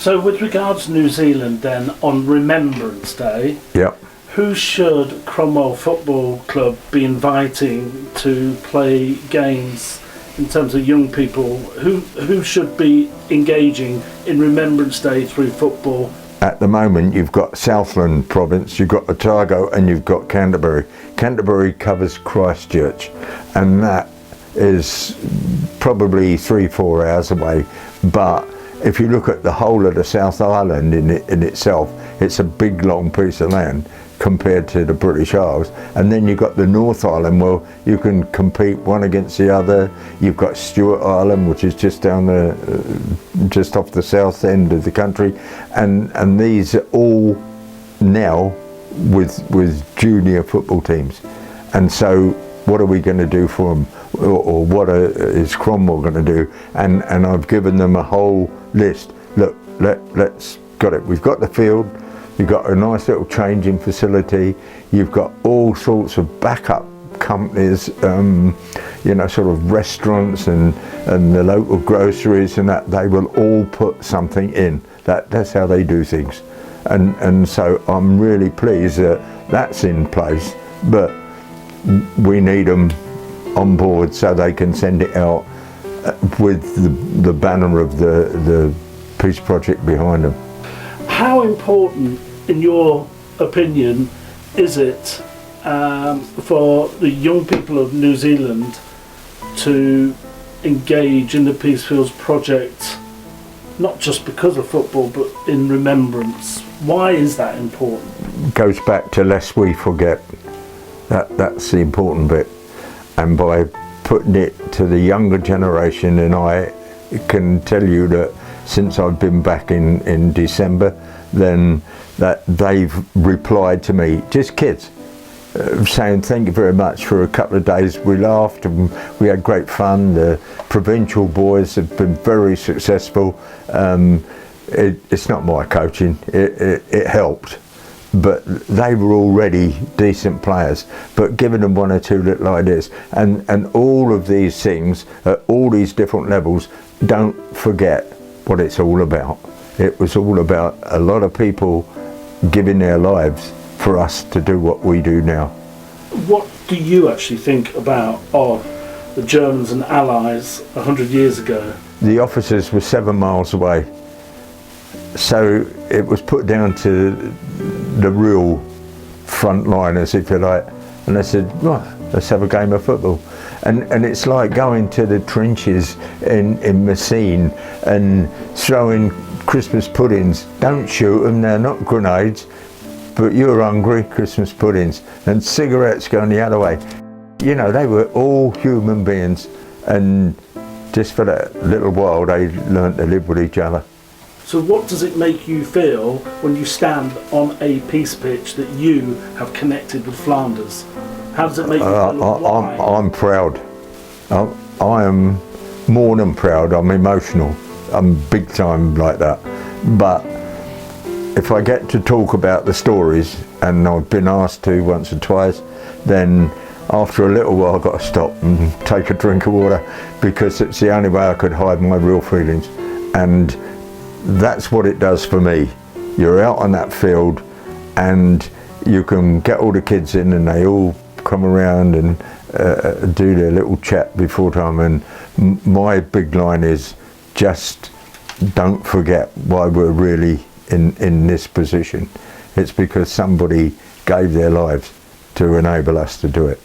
So with regards to New Zealand then, on Remembrance Day, Yep. who should Cromwell Football Club be inviting to play games in terms of young people? Who should be engaging in Remembrance Day through football? At the moment, you've got Southland Province, you've got Otago, and you've got Canterbury. Canterbury covers Christchurch, and that is probably 3-4 hours away. But if you look at the whole of the South Island in itself, it's a big long piece of land compared to the British Isles. And then you've got the North Island, well, you can compete one against the other. You've got Stewart Island, which is just down just off the south end of the country, and these are all now with junior football teams. And so what are we going to do for them, or what is Cromwell going to do? And I've given them a whole list. Look, let's got it. We've got the field. You've got a nice little changing facility. You've got all sorts of backup companies, you know, sort of restaurants and the local groceries, and that they will all put something in. That's how they do things. And so I'm really pleased that that's in place, but we need them on board so they can send it out with the banner of the peace project behind them. How important, in your opinion, is it for the young people of New Zealand to engage in the Peace Fields project, not just because of football, but in remembrance? Why is that important? It goes back to lest we forget. That's the important bit. And by putting it to the younger generation, and I can tell you that since I've been back in December, then that they've replied to me, just kids, saying thank you very much. For a couple of days we laughed and we had great fun. The provincial boys have been very successful. It's not my coaching, it helped, but they were already decent players, but giving them one or two little ideas, and all of these things at all these different levels, don't forget what it's all about. It was all about a lot of people giving their lives for us to do what we do now. What do you actually think about of the Germans and Allies 100 years ago? The officers were 7 miles away, so it was put down to the real frontliners, if you like, and they said, right, let's have a game of football. And it's like going to the trenches in Messine and throwing Christmas puddings. Don't shoot them, they're not grenades, but you're hungry, Christmas puddings, and cigarettes going the other way. You know, they were all human beings, and just for that little while they learnt to live with each other. So what does it make you feel when you stand on a peace pitch that you have connected with Flanders? How does it make you feel? I'm proud. I am more than proud. I'm emotional. I'm big time like that. But if I get to talk about the stories, and I've been asked to once or twice, then after a little while I've got to stop and take a drink of water, because it's the only way I could hide my real feelings. And that's what it does for me. You're out on that field and you can get all the kids in and they all come around and do their little chat before time, and my big line is just don't forget why we're really in this position. It's because somebody gave their lives to enable us to do it.